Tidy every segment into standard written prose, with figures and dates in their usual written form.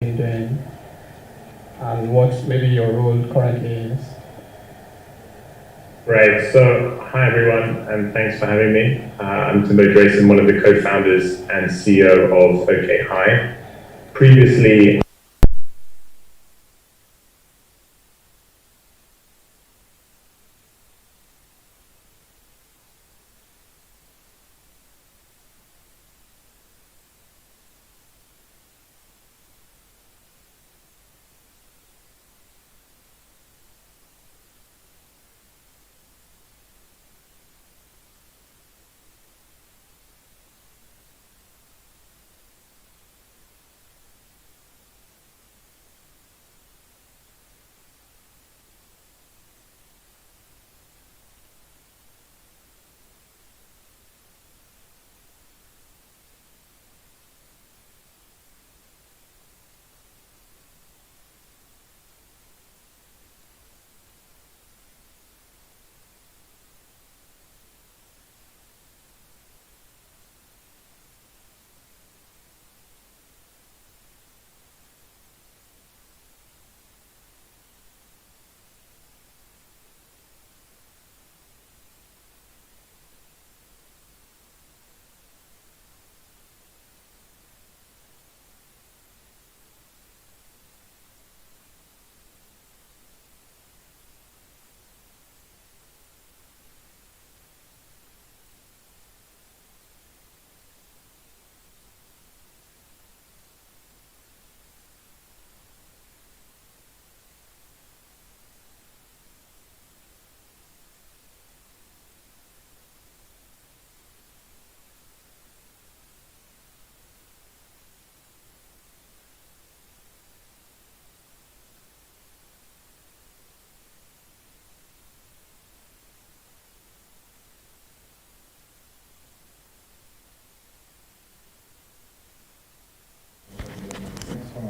been doing and what maybe your role currently is. Right, so hi everyone, and thanks for having me. I'm Timbo Drayson, one of the co-founders and CEO of OK Hi. Previously,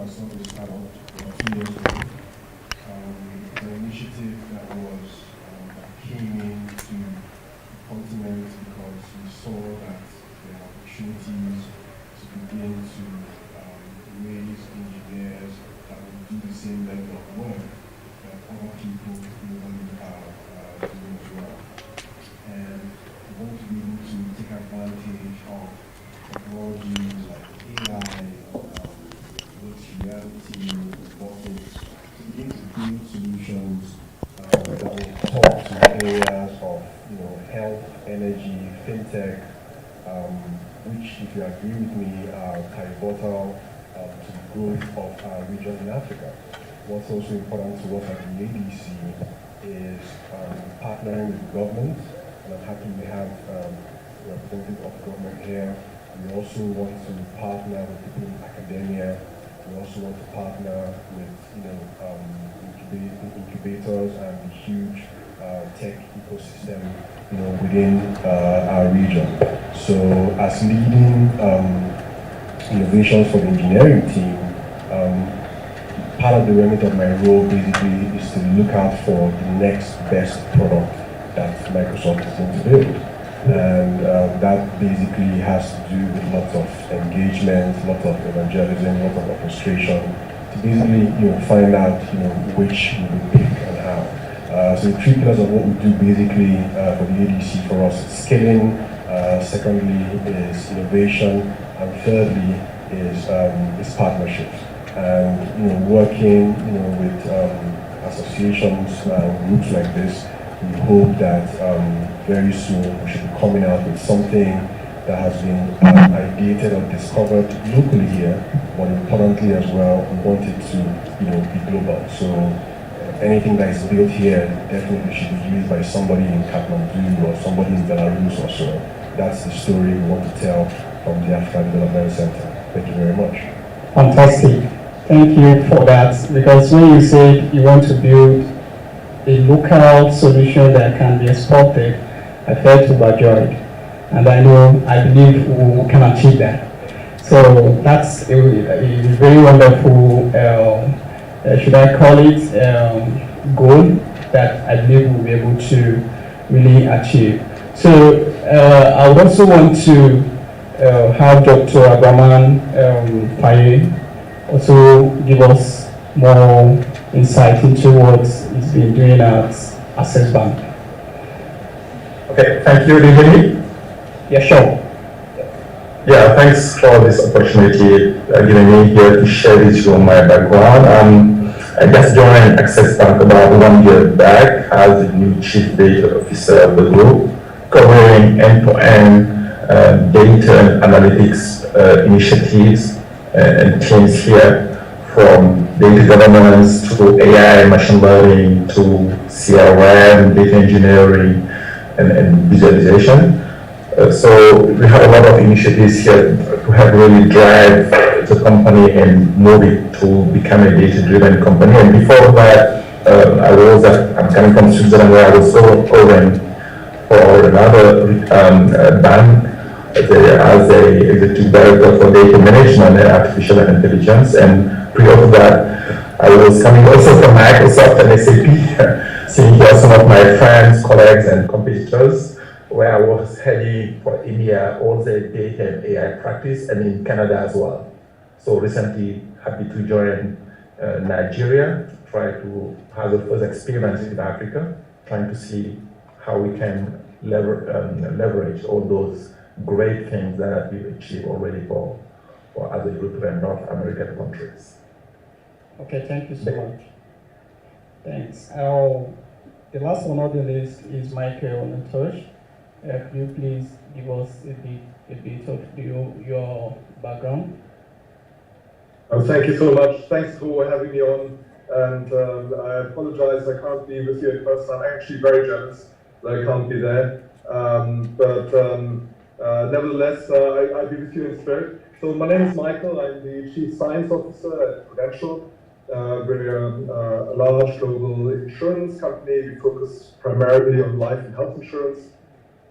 Started 2 years ago. The initiative that came into the continent because we saw that there are opportunities to begin to raise engineers that will do the same level of work that other people globally are doing as well. And we want to be able to take advantage of technologies like AI, reality, robotics, to begin to build solutions that will talk to areas of health, energy, fintech, which, if you agree with me, are pivotal to the growth of our region in Africa. What's also important to us at the ADC is partnering with government, and I'm happy we have a representative of government here. We also want to partner with people in academia. We also want to partner with incubators and the huge tech ecosystem within our region. So as leading innovations for the engineering team, part of the remit of my role basically is to look out for the next best product that Microsoft is going to build. And that basically has to do with lots of engagement, lots of evangelism, lots of orchestration, to basically find out which we will pick and how. So the 3 pillars of what we do basically for the ADC for us is scaling, secondly is innovation, and thirdly is partnerships. And working with associations and groups like this, we hope that very soon we should be coming out with something that has been ideated or discovered locally here, but importantly as well, we want it to be global. So anything that is built here definitely should be used by somebody in Kathmandu or somebody in Belarus or so. That's the story we want to tell from the African Development Center. Thank you very much. Fantastic. Thank you for that. Because when you say you want to build a local solution that can be exported, I felt overjoyed. And I believe we can achieve that. So that's a very wonderful, should I call it, goal that I believe we'll be able to really achieve. So I would also want to have Dr. Abraman Faye also give us more insight into what he's been doing at Access Bank. Okay, thank you, Rijini. Yeah, sure. Yeah, thanks for this opportunity giving me here to share with you my background. I just joined Access Bank about 1 year back as the new Chief Data Officer of the group, covering end-to-end data and analytics initiatives and teams here, from data governance to AI, machine learning to CRM, data engineering, and visualization. So we have a lot of initiatives here to help really drive the company and move it to become a data-driven company. And before that, I'm coming from Switzerland, where I was covering for another bank as a executive director for data management and artificial intelligence. And prior to that, I was coming also from Microsoft and SAP, seeing here some of my friends, colleagues, and competitors, where I was heading for EMEA, all the data and AI practice, and in Canada as well. So recently, happy to join Nigeria, try to have the first experience in Africa, trying to see how we can leverage all those great things that we've achieved already for other European and North American countries. Okay, thank you so much. Thanks. The last one on the list is Michael Natosh. Could you please give us a bit of your background? Thank you so much. Thanks for having me on. And I apologize, I can't be with you in person. I'm actually very jealous that I can't be there. Nevertheless, I'll be with you in spirit. So my name is Michael. I'm the Chief Science Officer at Prudential. We're a large global insurance company. We focus primarily on life and health insurance.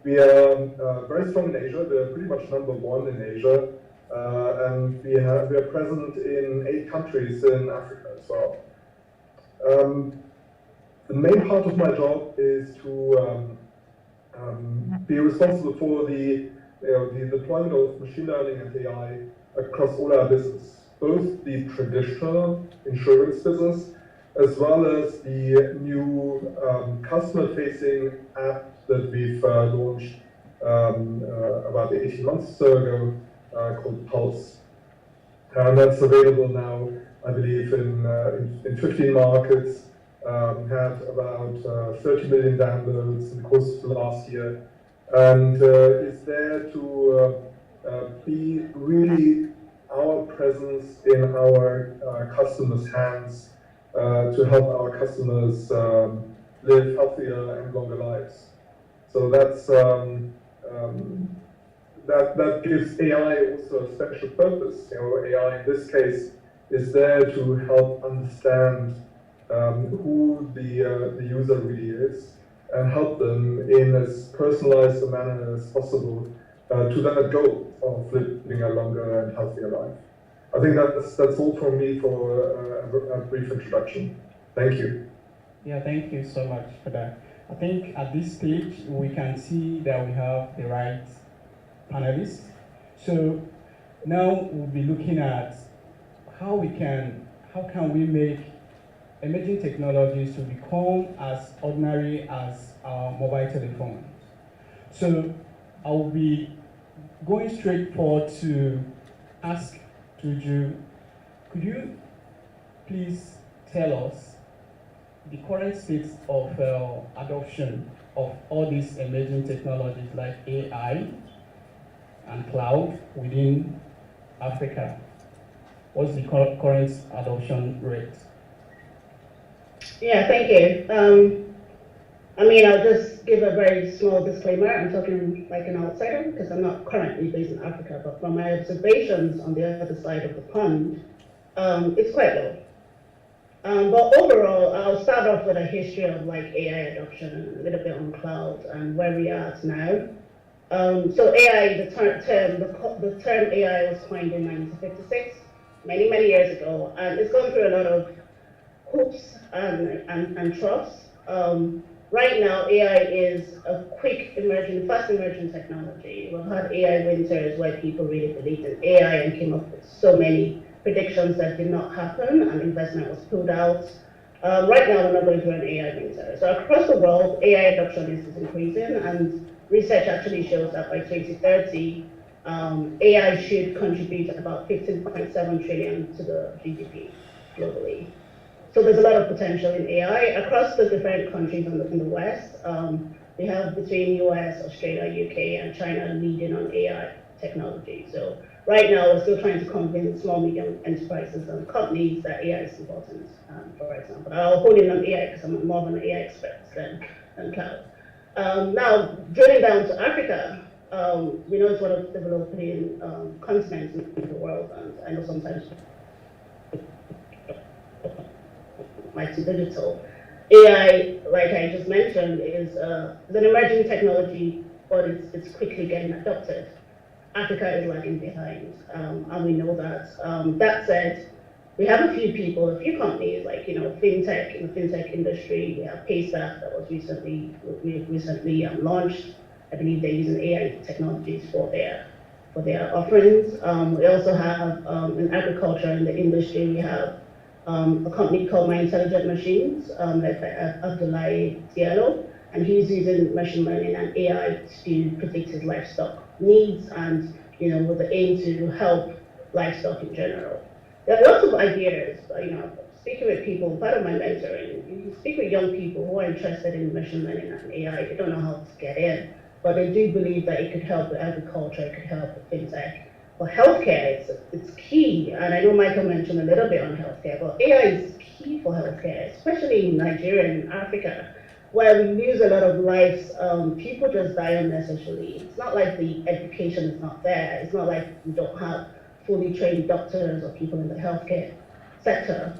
We are very strong in Asia. We're pretty much #1 in Asia. And we are present in 8 countries in Africa as well. The main part of my job is to be responsible for the deployment of machine learning and AI across all our business, both the traditional insurance business as well as the new customer-facing app that we've launched about 18 months or so ago, called Pulse. And that's available now, I believe, in 15 markets. Have about 30 million downloads in the course of the last year, and is there to be really our presence in our customers' hands to help our customers live healthier and longer lives. So that's that gives AI also a special purpose. AI in this case is there to help understand who the user really is and help them in as personalized a manner as possible to that goal of living a longer and healthier life. I think that's all from me for a brief introduction. Thank you. Yeah, thank you so much for that. I think at this stage we can see that we have the right panelists. So now we'll be looking at how can we make emerging technologies to become as ordinary as our mobile telephones. So I will be going straight forward to ask Tuju, could you please tell us the current state of adoption of all these emerging technologies like AI and cloud within Africa? What's the current adoption rate? Yeah, thank you. I'll just give a very small disclaimer. I'm talking like an outsider because I'm not currently based in Africa, but from my observations on the other side of the pond, it's quite low. But overall, I'll start off with a history of like AI adoption, a little bit on cloud and where we are at now. So AI, the term AI was coined in 1956, many years ago, and it's gone through a lot of hoops and troughs. Right now, AI is a fast emerging technology. We've had AI winters where people really believed in AI and came up with so many predictions that did not happen and investment was pulled out. Right now, we're not going through an AI winter. So across the world, AI adoption is increasing, and research actually shows that by 2030, AI should contribute about 15.7 trillion to the GDP globally. So there's a lot of potential in AI across the different countries in the West. We have between US, Australia, UK, and China leading on AI technology. So right now, we're still trying to convince small, medium enterprises and companies that AI is important, for example. I'll hone in on AI because I'm more of an AI expert than cloud. Now, drilling down to Africa, we know it's one of the developing continents in the world, and I know sometimes might be digital. AI, like I just mentioned, is an emerging technology, but it's quickly getting adopted. Africa is lagging behind, and we know that. That said, we have a few companies like Fintech in the Fintech industry. We have Paystack that was recently launched. I believe they're using AI technologies for their offerings. We also have in agriculture in the industry we have a company called My Intelligent Machines, led by Abdoulaye Diallo, and he's using machine learning and AI to predict his livestock needs and with the aim to help livestock in general. There are lots of ideas, speaking with people, part of my mentoring, you speak with young people who are interested in machine learning and AI, they don't know how to get in, but they do believe that it could help with agriculture, it could help with fintech. For healthcare, it's key, and I know Michael mentioned a little bit on healthcare, but AI is key for healthcare, especially in Nigeria and in Africa, where we lose a lot of lives. People just die unnecessarily. It's not like the education is not there. It's not like we don't have fully trained doctors or people in the healthcare sector.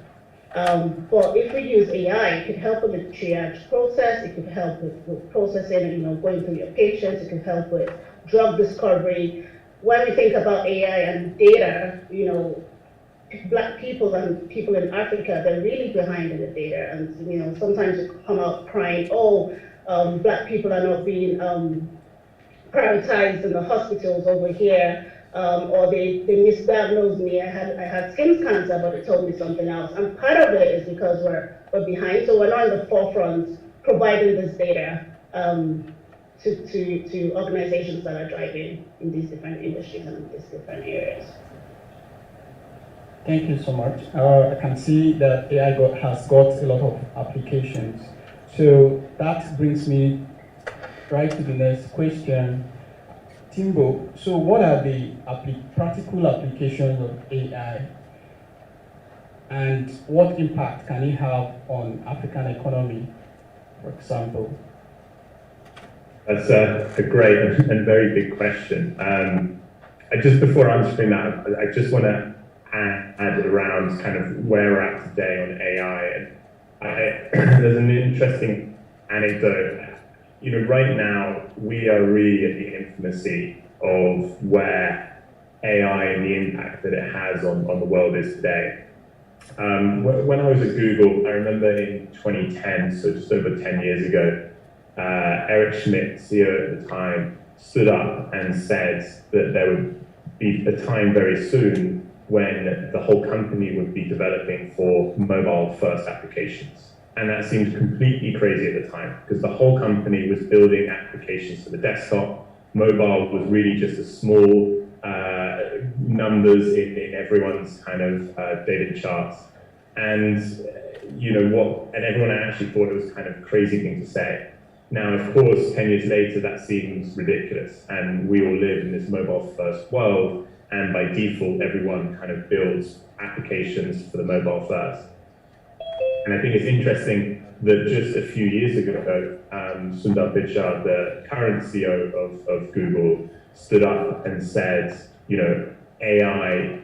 But if we use AI, it could help with the triage process, it could help with processing, going through your patients, it could help with drug discovery. When we think about AI and data, Black people and people in Africa, they're really behind in the data. And, sometimes you come out crying, Black people are not being prioritized in the hospitals over here, or they misdiagnosed me. I had skin cancer, but they told me something else. And part of it is because we're behind, so we're not in the forefront providing this data to organizations that are driving in these different industries and in these different areas. Thank you so much. I can see that AI has got a lot of applications. So that brings me right to the next question. Timbo, so what are the practical applications of AI, and what impact can it have on African economy, for example? That's a great and very big question. Just before answering that, I just want to add around kind of where we're at today on AI. And there's an interesting anecdote. Right now we are really at the infancy of where AI and the impact that it has on the world is today. When I was at Google, I remember in 2010, so just over 10 years ago, Eric Schmidt, CEO at the time, stood up and said that there would be a time very soon when the whole company would be developing for mobile-first applications. And that seemed completely crazy at the time, because the whole company was building applications for the desktop. Mobile was really just a small numbers in everyone's kind of data charts. And and everyone actually thought it was kind of a crazy thing to say. Now, of course, 10 years later, that seems ridiculous, and we all live in this mobile-first world, and by default, everyone kind of builds applications for the mobile first. And I think it's interesting that just a few years ago, Sundar Pichai, the current CEO of Google, stood up and said, AI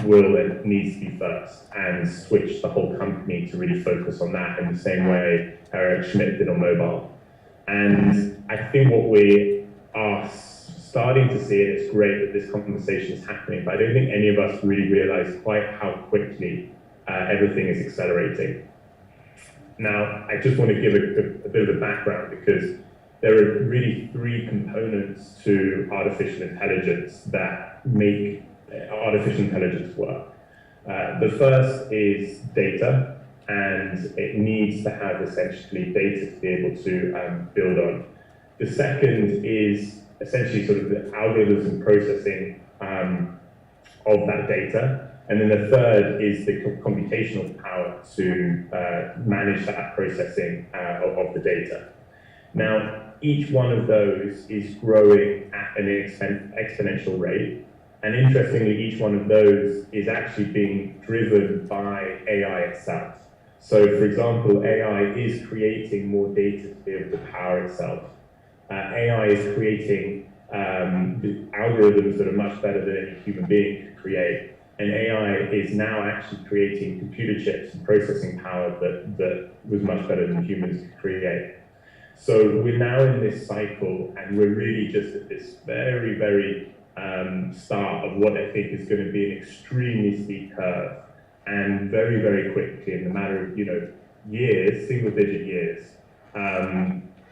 will and needs to be first, and switched the whole company to really focus on that in the same way Eric Schmidt did on mobile. And I think what we are starting to see, and it's great that this conversation is happening, but I don't think any of us really realize quite how quickly everything is accelerating. Now, I just want to give a bit of a background, because there are really three components to artificial intelligence that make artificial intelligence work. The first is data, and it needs to have essentially data to be able to build on. The second is essentially sort of the algorithms and processing of that data. And then the third is the computational power to manage that processing of the data. Now, each one of those is growing at an exponential rate. And interestingly, each one of those is actually being driven by AI itself. So for example, AI is creating more data to be able to power itself. AI is creating algorithms that are much better than any human being could create. And AI is now actually creating computer chips and processing power that was much better than humans could create. So we're now in this cycle, and we're really just at this very, very start of what I think is going to be an extremely steep curve, and very, very quickly, in the matter of years, single-digit years,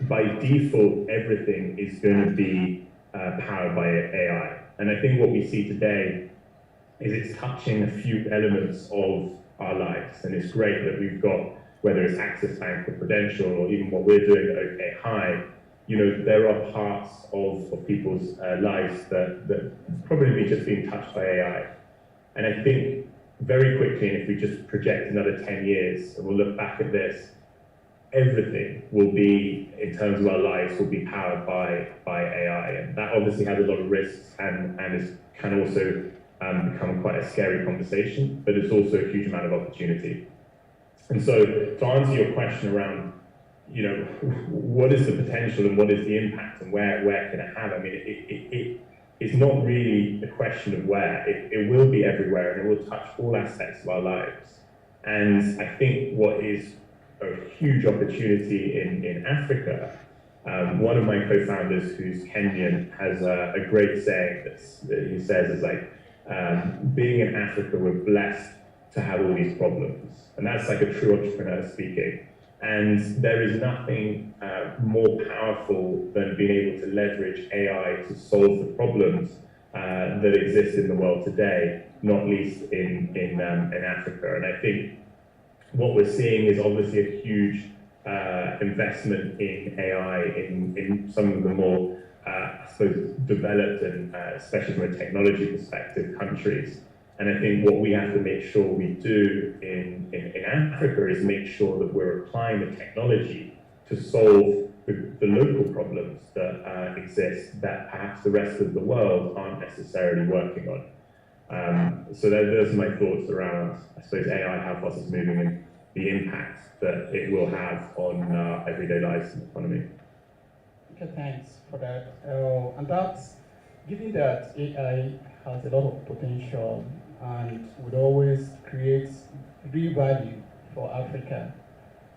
by default, everything is going to be powered by AI. And I think what we see today is it's touching a few elements of our lives, and it's great that we've got, whether it's Access Bank or Prudential, or even what we're doing at OK High, there are parts of people's lives that probably just being touched by AI. And I think very quickly, and if we just project another 10 years, and we'll look back at this, everything will be, in terms of our lives, will be powered by AI. And that obviously has a lot of risks and can also become quite a scary conversation, but it's also a huge amount of opportunity. And so to answer your question around, what is the potential and what is the impact and where can it have? I mean, it's not really a question of where. It will be everywhere, and it will touch all aspects of our lives. And I think what is a huge opportunity in Africa, one of my co-founders, who's Kenyan, has a great saying that he says is like, being in Africa, we're blessed to have all these problems. And that's like a true entrepreneur speaking. And there is nothing more powerful than being able to leverage AI to solve the problems that exist in the world today, not least in Africa. And I think what we're seeing is obviously a huge investment in AI in some of the more, I suppose, developed and especially from a technology perspective, countries. And I think what we have to make sure we do in Africa is make sure that we're applying the technology to solve the local problems that exist that perhaps the rest of the world aren't necessarily working on. So those are my thoughts around, I suppose, AI, how fast it's moving, and the impact that it will have on everyday lives and economy. Okay, thanks for that. And that's, given that AI has a lot of potential and would always create real value for Africa,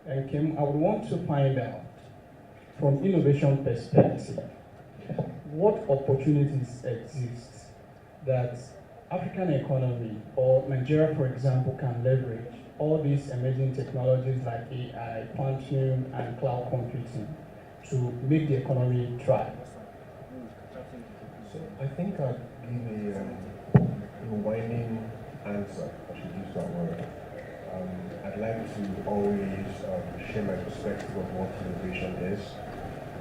and Kim, I would want to find out, from innovation perspective, what opportunities exist that African economy or Nigeria, for example, can leverage all these emerging technologies like AI, quantum, and cloud computing to make the economy thrive? So I think I'd give a winding answer, I should use that word. I'd like to always share my perspective of what innovation is.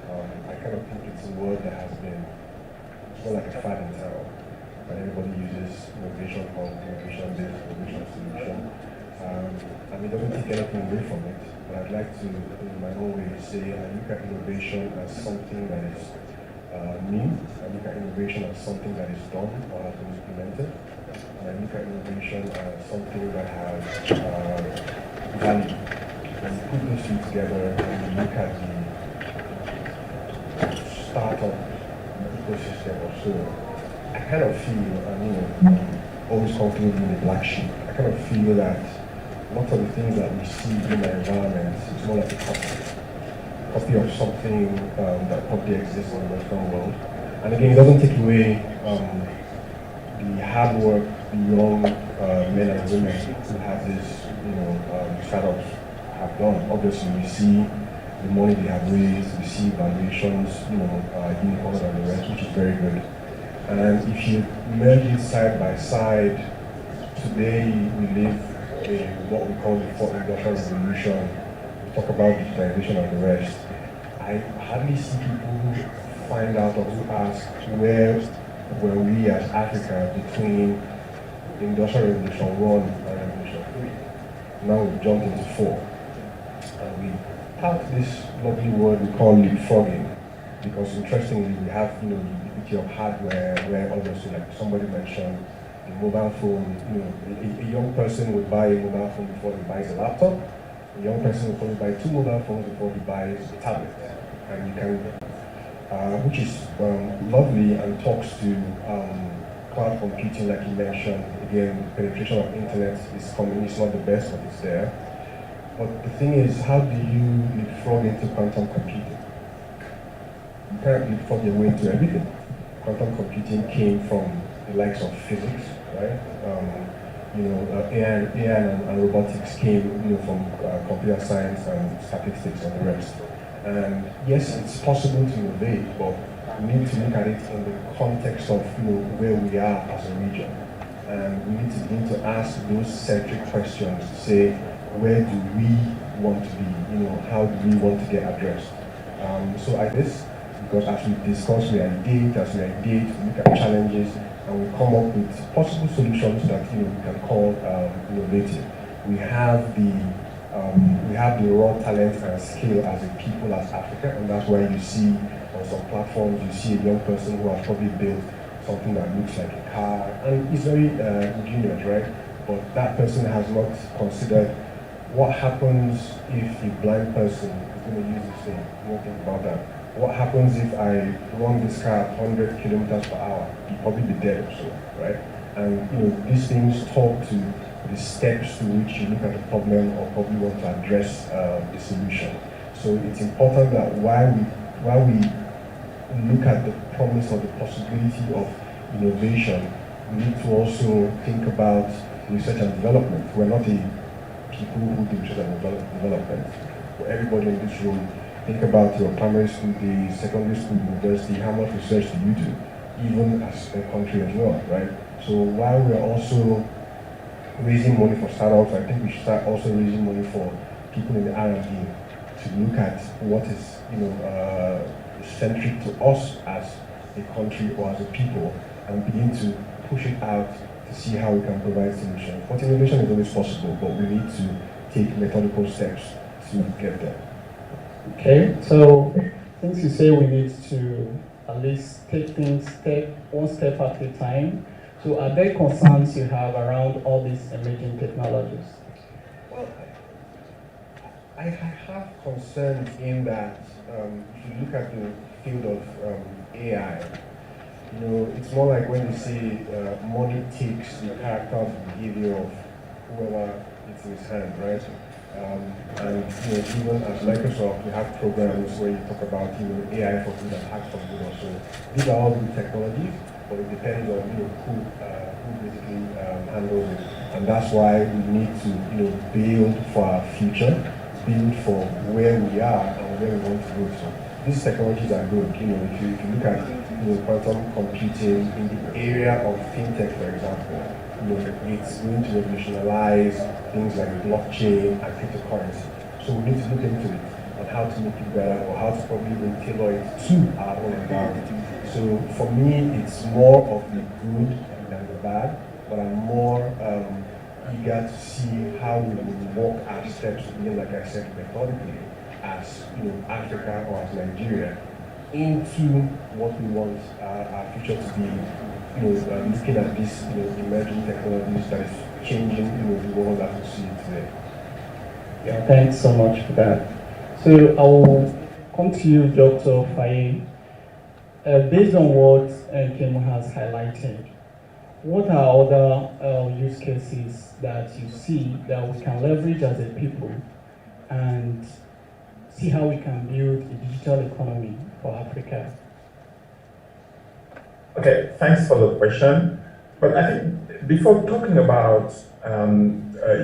I kind of think it's a word that has been, it's more like a fad in town. And everybody uses innovation hub, innovation this, innovation solution. And it doesn't take anything away from it. But I'd like to, in my own way, say I look at innovation as something that is new. I look at innovation as something that is done or has been implemented. And I look at innovation as something that has value. When you put those two together and you look at the startup ecosystem or so, I kind of feel, I'm always comfortable being a black sheep. I kind of feel that lots of the things that we see in our environment is more like a copy of something that probably exists in the Western world. And again, it doesn't take away the hard work beyond men and women who have this, startups have done. Obviously, we see the money they have raised, we see valuations, unicorns and the rest, which is very good. And if you merge it side by side today we live in what we call the fourth industrial revolution. We talk about digitalization and the rest. I hardly see people who find out or who ask where were we as Africa between Industrial Revolution 1 and Revolution 3. Now we've jumped into 4. And we have this lovely word we call leapfrogging, because interestingly we have the ubiquity of hardware where obviously, like somebody mentioned, the mobile phone, a young person would buy a mobile phone before he buys a laptop. A young person will probably buy 2 mobile phones before he buys a tablet. And you can, which is lovely and talks to cloud computing, like you mentioned. Again, the penetration of internet is coming. It's not the best, but it's there. But the thing is, how do you leapfrog into quantum computing? You can't leapfrog your way into everything. Quantum computing came from the likes of physics, right? AI and robotics came, from computer science and statistics and the rest. And yes, it's possible to innovate, but we need to look at it in the context of where we are as a region. And we need to begin to ask those centric questions to say, where do we want to be? How do we want to get addressed? So I guess, because as we discuss, we ideate, we look at challenges, and we come up with possible solutions that we can call innovative. We have the raw talent and skill as a people, as Africa, and that's why you see on some platforms, you see a young person who has probably built something that looks like a car, and it's very ingenious, right? But that person has not considered what happens if a blind person is going to use this thing. You don't think about that. What happens if I run this car at 100 kilometers per hour? You'd probably be dead or so, right? And these things talk to the steps to which you look at the problem or probably want to address the solution. So it's important that while we look at the promise or the possibility of innovation, we need to also think about research and development. We're not a people who do research and development. For everybody in this room, think about your primary school days, secondary school, university, how much research do you do, even as a country as well, right? So while we're also raising money for startups, I think we should start also raising money for people in the R&D to look at what is, centric to us as a country or as a people, and begin to push it out to see how we can provide solutions. But innovation is always possible, but we need to take methodical steps to get there. Okay, so since you say we need to at least take things one step at a time, so are there concerns you have around all these emerging technologies? Well, I have concerns in that if you look at the field of AI, it's more like when you say money takes the character of the behavior of whoever it's in his hand, right? And even as Microsoft, we have programs where you talk about AI for good and hacks for good also. These are all good technologies, but it depends on who basically handles it. And that's why we need to build for our future, build for where we are and where we want to go to. These technologies are good. If you look at quantum computing in the area of Fintech, for example, it's going to revolutionize things like blockchain and cryptocurrency. So we need to look into it on how to make it better or how to probably even tailor it to our own environment. So for me, it's more of the good than the bad, but I'm more eager to see how we will walk our steps, again, like I said, methodically, as Africa or as Nigeria, into what we want our future to be. Looking at these emerging technologies that is changing the world as we see it today. Yeah, thanks so much for that. So I will come to you, Dr. Faye. Based on what Kim has highlighted, what are other use cases that you see that we can leverage as a people and see how we can build a digital economy for Africa? Okay, thanks for the question. But I think before talking about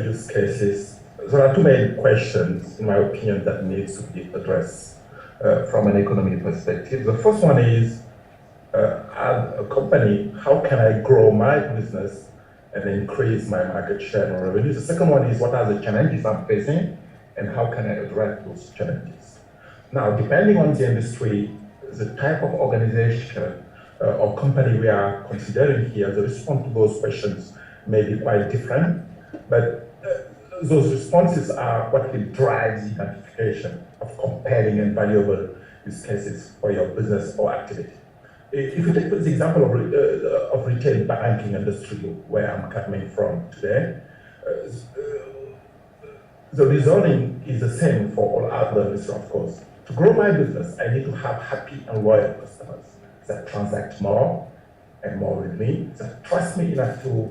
use cases, there are two main questions, in my opinion, that needs to be addressed from an economic perspective. The first one is, as a company, how can I grow my business and increase my market share and revenue. The second one is what are the challenges I'm facing and how can I address those challenges. Now, depending on the industry, the type of organization or company we are considering here, the response to those questions may be quite different, but those responses are what will drive the identification of compelling and valuable use cases for your business or activity. If you take the example of retail banking industry, where I'm coming from today, the reasoning is the same for all other industries, of course. To grow my business, I need to have happy and loyal customers that transact more and more with me, that trust me enough to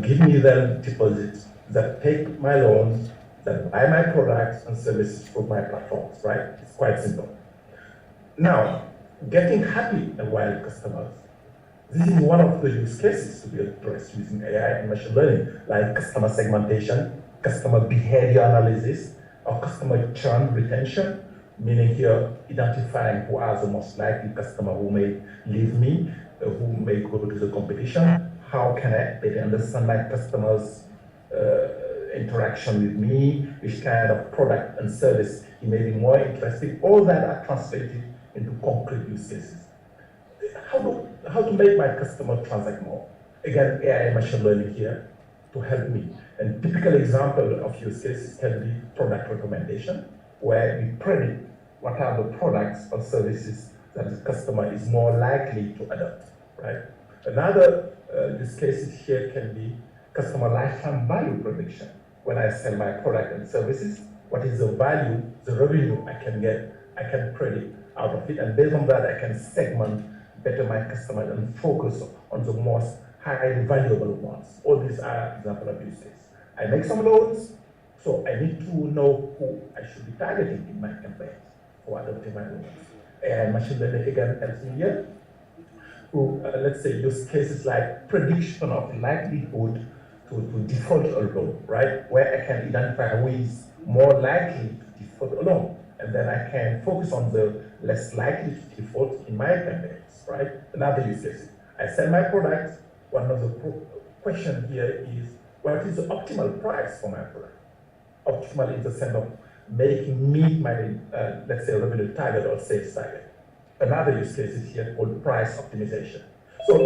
give me their deposits, that take my loans, that buy my products and services through my platforms, right? It's quite simple. Now, getting happy and loyal customers, this is one of the use cases to be addressed using AI and machine learning, like customer segmentation, customer behavior analysis, or customer churn retention, meaning here identifying who are the most likely customer who may leave me, who may go to the competition. How can I better understand my customers' interaction with me, which kind of product and service he may be more interested. All that are translated into concrete use cases. How to make my customer transact more? Again, AI machine learning here to help me. And typical example of use cases can be product recommendation, where we predict what are the products or services that the customer is more likely to adopt, right? Another use cases here can be customer lifetime value prediction. When I sell my product and services, what is the value, the revenue I can get, I can predict out of it, and based on that, I can segment better my customer and focus on the most highly valuable ones. All these are examples of use cases. I make some loans, so I need to know who I should be targeting in my campaigns for adopting my loans. And machine learning again helps me here. Let's say use cases like prediction of likelihood to default a loan, right? Where I can identify who is more likely to default a loan. And then I can focus on the less likely to default in my campaigns, right? Another use case. I sell my product. One of the question here is, what is the optimal price for my product? Optimal in the sense of making meet my, let's say, revenue target or sales target. Another use case is here called price optimization. So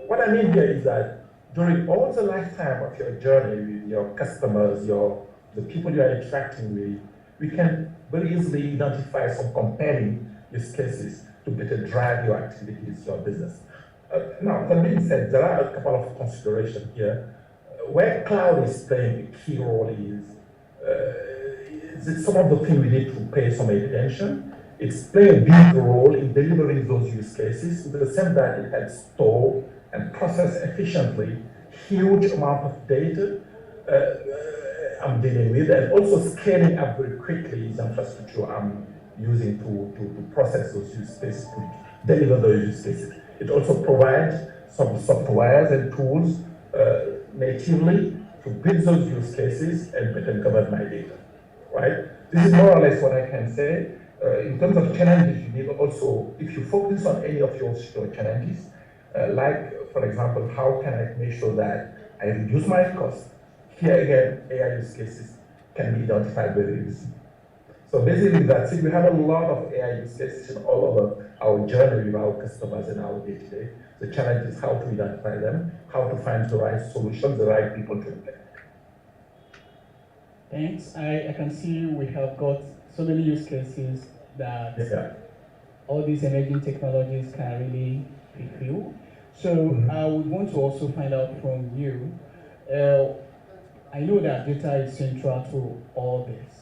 what I mean here is that during all the lifetime of your journey with your customers, the people you are interacting with, we can very easily identify some compelling use cases to better drive your activities, your business. Now, that being said, there are a couple of considerations here. Where cloud is playing a key role is some of the things we need to pay some attention. It's playing a big role in delivering those use cases in the sense that it helps store and process efficiently huge amount of data I'm dealing with, and also scaling up very quickly the infrastructure I'm using to process those use cases, to deliver those use cases. It also provides some softwares and tools natively to build those use cases and better govern my data, right? This is more or less what I can say. In terms of challenges, you need also, if you focus on any of your challenges, like, for example, how can I make sure that I reduce my cost? Here again, AI use cases can be identified very easily. So basically that's it. We have a lot of AI use cases in all over our journey with our customers and our day-to-day. The challenge is how to identify them, how to find the right solutions, the right people to implement. Thanks. I can see we have got so many use cases that all these emerging technologies can really fulfill. So I would want to also find out from you, I know that data is central to all this.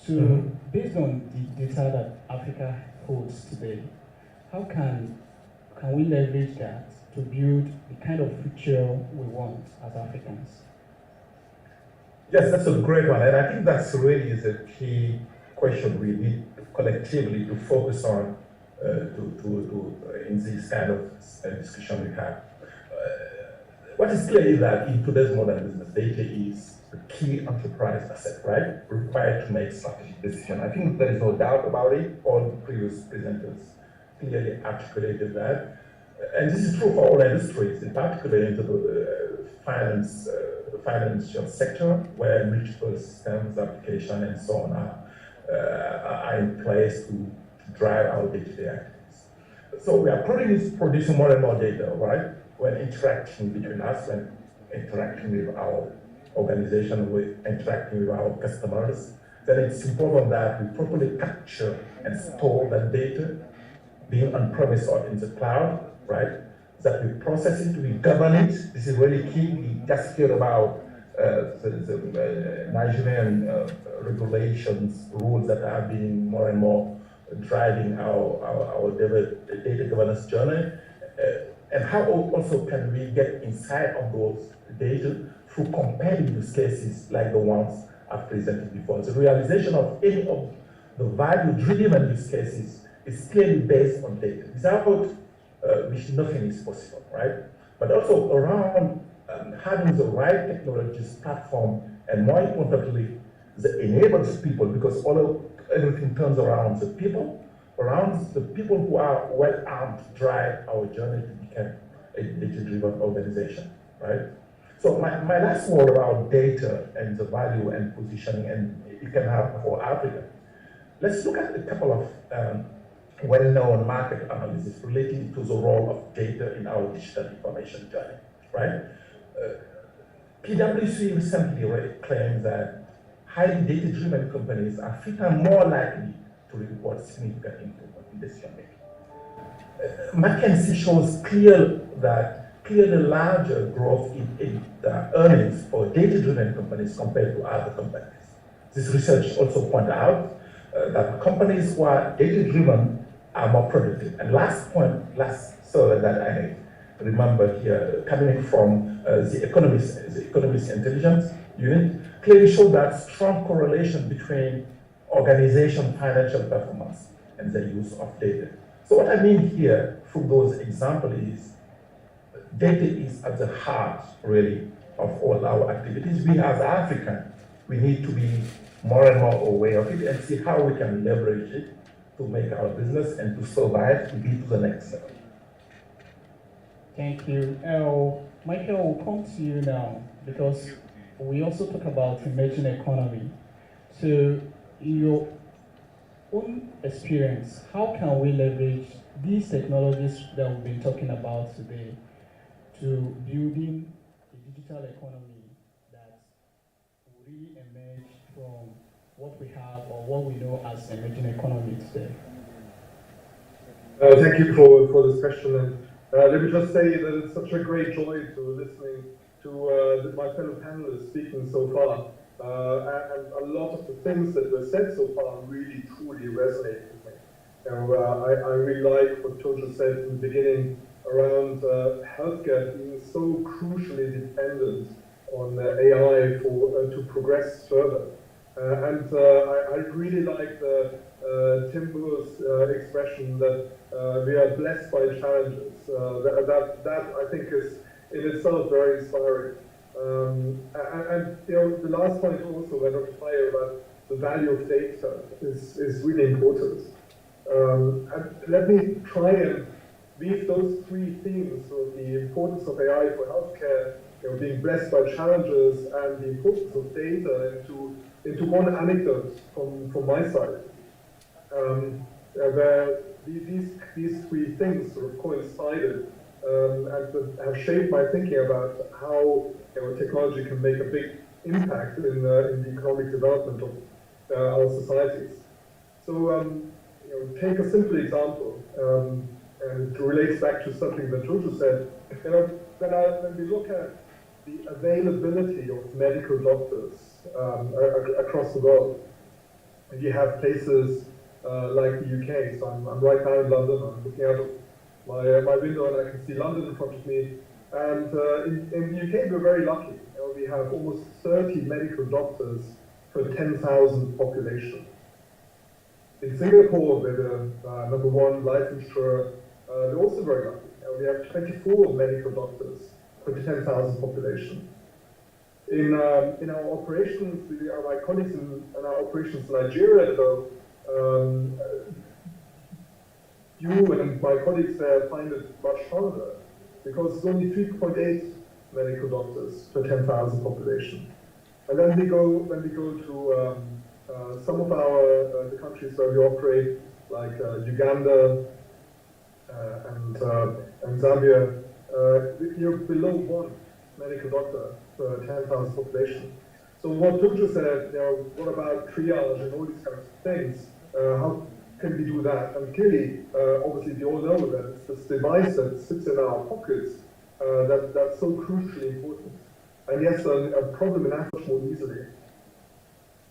So based on the data that Africa holds today, how can we leverage that to build the kind of future we want as Africans? Yes, that's a great one, and I think that's really is a key question we need collectively to focus on in this kind of discussion we have. What is clear is that in today's modern business, data is the key enterprise asset, right? Required to make strategic decisions. I think there is no doubt about it. All the previous presenters clearly articulated that. And this is true for all industries, in particular the financial sector, where multiple systems, application, and so on are in place to drive our day-to-day activities. So we are producing more and more data, right? When interacting between us, when interacting with our organization, with interacting with our customers, then it's important that we properly capture and store that data, being on-premise or in the cloud, right? That we process it, we govern it. This is really key. We just hear about the Nigerian regulations, rules that are being more and more driving our data governance journey. And how also can we get inside of those data through comparing use cases like the ones I've presented before. The realization of any of the value-driven use cases is clearly based on data. Without which nothing is possible, right? But also around having the right technologies platform, and more importantly, that enables people, because everything turns around the people who are well armed to drive our journey to become a data-driven organization, right? So my last word about data and the value and positioning and it can have for Africa. Let's look at a couple of well-known market analysis relating to the role of data in our digital information journey, right? PwC recently claimed that highly data-driven companies are fitter more likely to report significant improvement in decision making. McKinsey shows clearly larger growth in earnings for data-driven companies compared to other companies. This research also points out that companies who are data-driven are more productive. And last survey that I remember here, coming from the Economist Intelligence Unit, clearly showed that strong correlation between organization financial performance and the use of data. So what I mean here through those examples is data is at the heart, really, of all our activities. We as Africans, we need to be more and more aware of it and see how we can leverage it to make our business and to survive, to be to the next level. Thank you. Michael, we'll come to you now, because we also talk about emerging economy. So, in your own experience, how can we leverage these technologies that we've been talking about today to building a digital economy that will really emerge from what we have or what we know as emerging economy today? Thank you for this question. And let me just say that it's such a great joy to listening to my fellow panelists speaking so far. And a lot of the things that were said so far really, truly resonate with me. I really like what Jojo said in the beginning around healthcare being so crucially dependent on AI to progress further. And I really like Timbo's expression that we are blessed by challenges. That I think is in itself very inspiring. And the last point also by Dr. Fire about the value of data is really important. And let me try and weave those three themes of the importance of AI for healthcare, being blessed by challenges, and the importance of data into one anecdote from my side. Where these three things sort of coincided and have shaped my thinking about how technology can make a big impact in the economic development of our societies. So take a simple example, and it relates back to something that Jojo said. When we look at the availability of medical doctors across the world, and you have places like the UK. So I'm right now in London. I'm looking out of my window and I can see London in front of me. And in the UK, we're very lucky. We have almost 30 medical doctors per 10,000 population. In Singapore, we're the #1 life insurer. They're also very lucky. We have 24 medical doctors per 10,000 population. In our operations, my colleagues in our operations in Nigeria, though, you and my colleagues there find it much harder because there's only 3.8 medical doctors per 10,000 population. And then when we go to some of the countries where we operate, like Uganda and Zambia, you're below 1 medical doctor per 10,000 population. So what Tunja said, what about triage and all these kinds of things? How can we do that? And clearly, obviously, we all know that it's this device that sits in our pockets that's so crucially important. And yes, a problem in Africa more easily.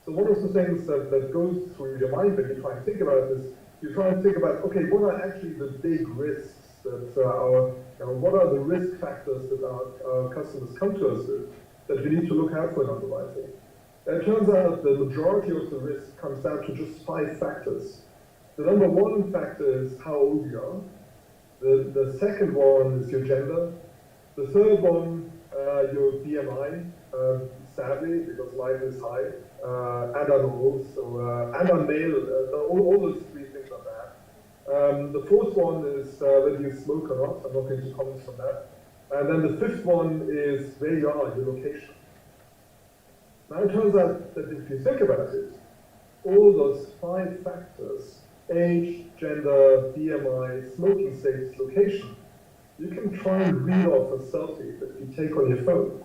So one of the things that goes through your mind when you try and think about it is, you try and think about, okay, what are actually the big risks that what are the risk factors that our customers come to us with that we need to look out for in underwriting? And it turns out the majority of the risk comes down to just 5 factors. The number 1 factor is how old you are. The second one is your gender. The third one, your BMI, sadly, because mine is high, and I'm old, and I'm male. All those 3 things are bad. The fourth one is whether you smoke or not. I'm not going to comment on that. And then the 5th one is where you are, your location. Now it turns out that if you think about it, all those 5 factors, age, gender, BMI, smoking status, location, you can try and read off a selfie that you take on your phone.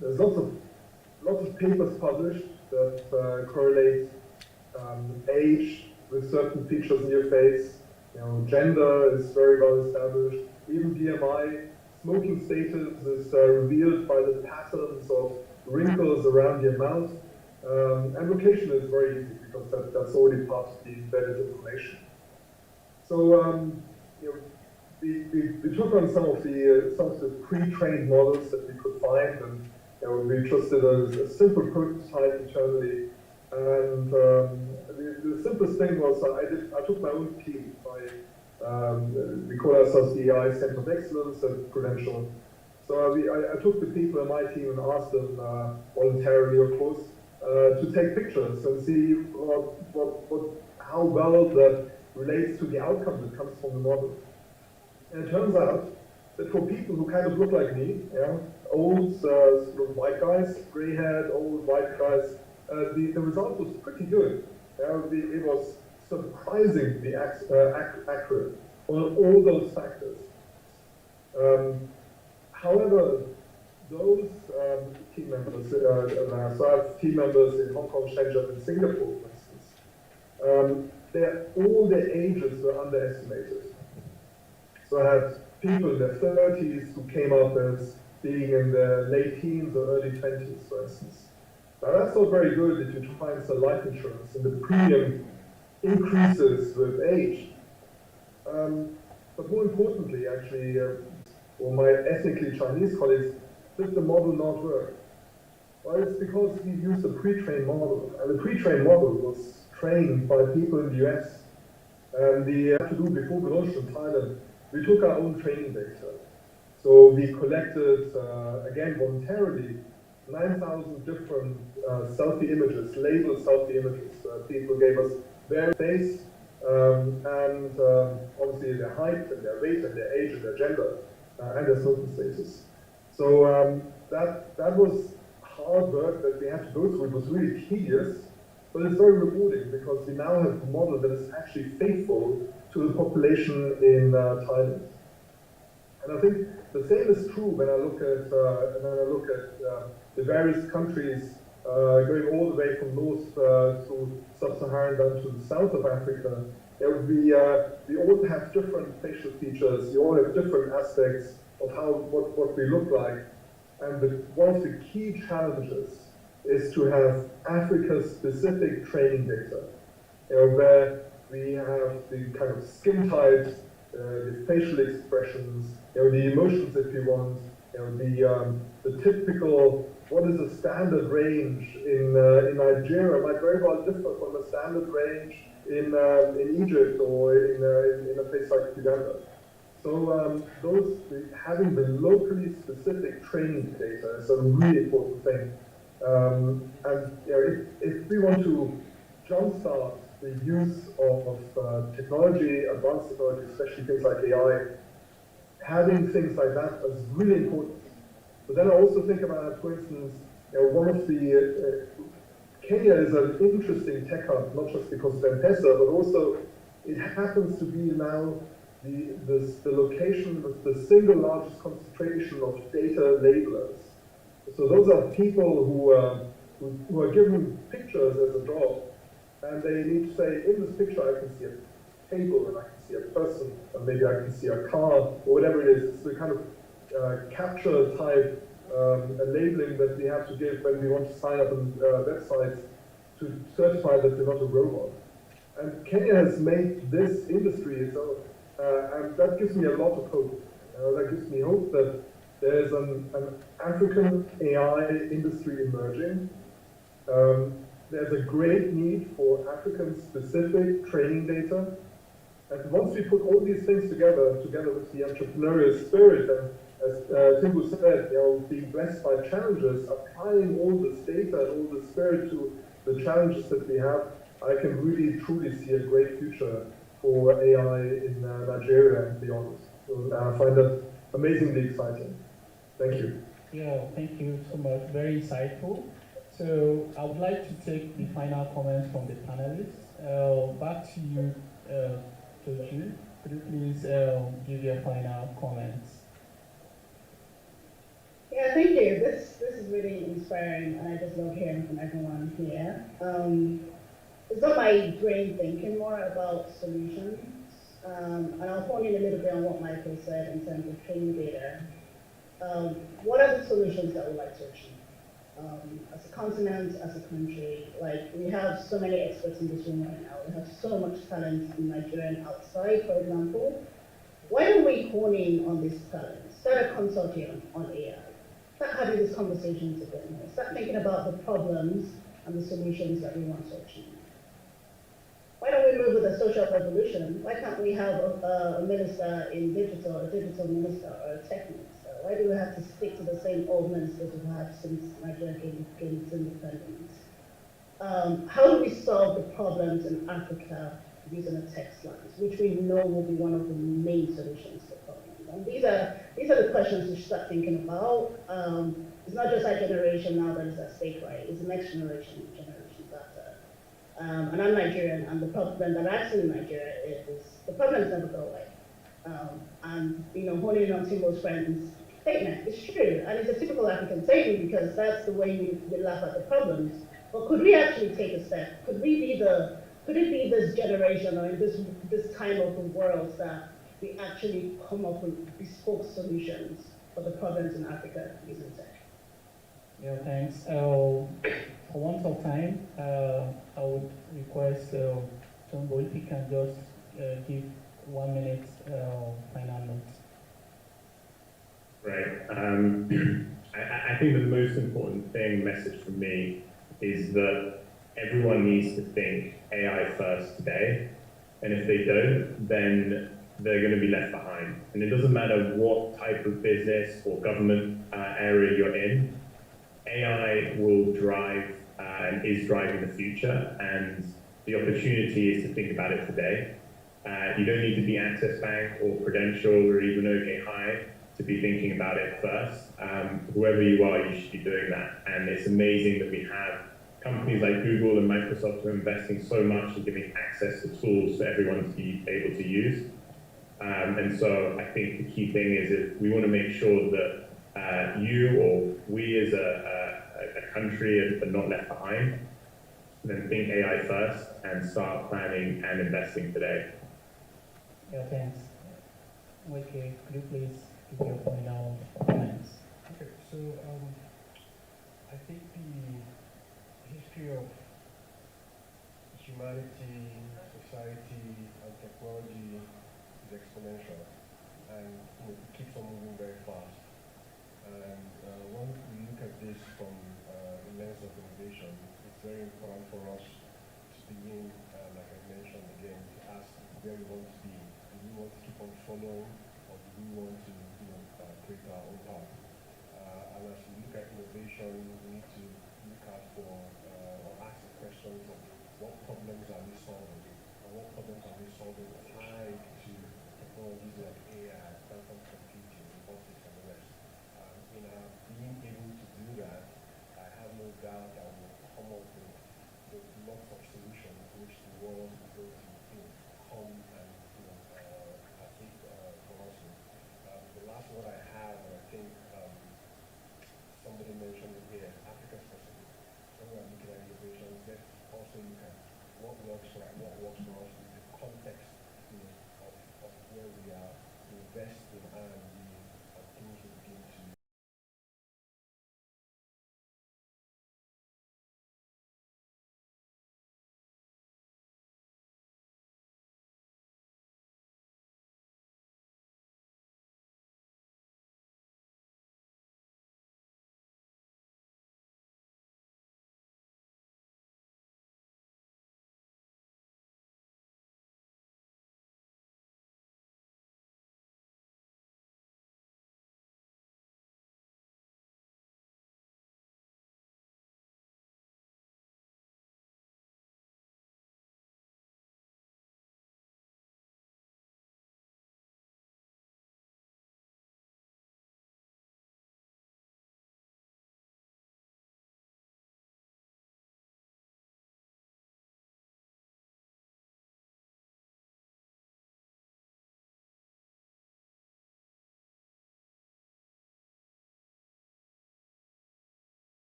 There's lots of papers published that correlate age with certain features in your face. Gender is very well established. Even BMI, smoking status is revealed by the patterns of wrinkles around your mouth. And location is very easy because that's already part of the embedded information. So we took on some of the pre-trained models that we could find, and we just did a simple prototype internally. And the simplest thing was I took my own team. We call ourselves the AI Center of Excellence at Prudential. So I took the people in my team and asked them voluntarily, of course, to take pictures and see how well that relates to the outcome that comes from the model. And it turns out that for people who kind of look like me, old sort of white guys, gray-haired, old white guys, the result was pretty good. It was surprisingly accurate on all those factors. However, those team members, so I have team members in Hong Kong, Shenzhen, and Singapore, for instance, all their ages were underestimated. So I had people in their 30s who came up as being in their late teens or early 20s, for instance. Now that's not very good if you try and sell life insurance and the premium increases with age. But more importantly, actually, for my ethnically Chinese colleagues, did the model not work? Well, it's because we used a pre-trained model, and the pre-trained model was trained by people in the US. And we had to do before we launched in Thailand, we took our own training data. So we collected, again, voluntarily, 9,000 different selfie images, labeled selfie images. People gave us their face, and obviously their height, and their weight, and their age, and their gender, and their smoking status. So that was hard work that we had to go through. It was really tedious, but it's very rewarding because we now have a model that is actually faithful to the population in Thailand. And I think the same is true when I look at the various countries going all the way from north to sub-Saharan down to the south of Africa. We all have different facial features. We all have different aspects of what we look like. And one of the key challenges is to have Africa-specific training data, where we have the kind of skin types, the facial expressions, the emotions, if you want, the typical, what is a standard range in Nigeria might very well differ from a standard range in Egypt or in a place like Uganda. So having the locally specific training data is a really important thing. And if we want to jumpstart the use of technology, advanced technology, especially things like AI, having things like that is really important. But then I also think about, for instance, one of the Kenya is an interesting tech hub, not just because of M-Pesa, but also it happens to be now the location with the single largest concentration of data labelers. So those are people who are given pictures as a job, and they need to say, in this picture I can see a table, and I can see a person, and maybe I can see a car, or whatever it is. It's the kind of capture type labeling that we have to give when we want to sign up on websites to certify that we're not a robot. And Kenya has made this industry its own, and that gives me a lot of hope. That gives me hope that there's an African AI industry emerging. There's a great need for African-specific training data. And once we put all these things together with the entrepreneurial spirit, and as Timbu said, being blessed by challenges, applying all this data and all this spirit to the challenges that we have, I can really truly see a great future for AI in Nigeria and beyond. So I find that amazingly exciting. Thank you. Yeah, thank you so much. Very insightful. So I would like to take the final comments from the panelists. Back to you, Toju. Could you please give your final comments? Yeah, thank you. This is really inspiring, and I just love hearing from everyone here. It's got my brain thinking more about solutions, and I'll hone in a little bit on what Michael said in terms of training data. What are the solutions that we'd like to achieve? As a continent, as a country, like we have so many experts in this room right now. We have so much talent in Nigeria and outside, for example. Why don't we hone in on this talent? Start a consortium on AI. Start having these conversations a bit more. Start thinking about the problems and the solutions that we want to achieve. Why don't we move with a social revolution? Why can't we have a minister in digital, a digital minister, or a tech minister? Why do we have to stick to the same old ministers we've had since Nigeria gained its independence? How do we solve the problems in Africa using a tech slant, which we know will be one of the main solutions to the problem? And these are the questions we should start thinking about. It's not just our generation now that is at stake, right? It's the next generation, generations after. And I'm Nigerian, and the problem that I see in Nigeria is the problems never go away. And honing on Timbo's friend's statement, it's true, and it's a typical African statement because that's the way we laugh at the problems. But could we actually take a step? Could it be this generation or in this time of the world that we actually come up with bespoke solutions for the problems in Africa using tech? Yeah, thanks. For want of time, I would request Tombo if you can just give 1 minute final note. Right. I think the most important message from me is that everyone needs to think AI first today, and if they don't, then they're going to be left behind. And it doesn't matter what type of business or government area you're in, AI will drive and is driving the future, and the opportunity is to think about it today. You don't need to be Access Bank or Prudential or even OK High to be thinking about it first. Whoever you are, you should be doing that. And it's amazing that we have companies like Google and Microsoft who are investing so much in giving access to tools for everyone to be able to use. And so I think the key thing is if we want to make sure that you or we as a country are not left behind, then think AI first and start planning and investing today. Yeah, thanks. Okay, could you please give your final comments? Okay, so I think the history of humanity, society, and technology is exponential, and it keeps on moving very fast. And when we look at this from the lens of innovation, it's very important for us to begin, like I mentioned again, to ask where we want to be. Do we want to keep on following, or do we want to create our own path? And as we look at innovation, we need to look out for or ask the questions of what problems are we solving, and what problems are we solving applied to technologies like AI, quantum computing, being able to do that, I have no doubt that we'll come up with lots of solutions which the world is going to come and partake for us. The last one I have, and I think somebody mentioned it here, Africa specific. When we're looking at innovations, let's also look at what works for us in the context of where we are, invest in R&D and things will begin to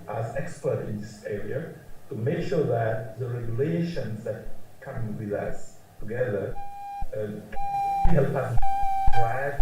as experts in this area to make sure that the regulations that come with us together help us drive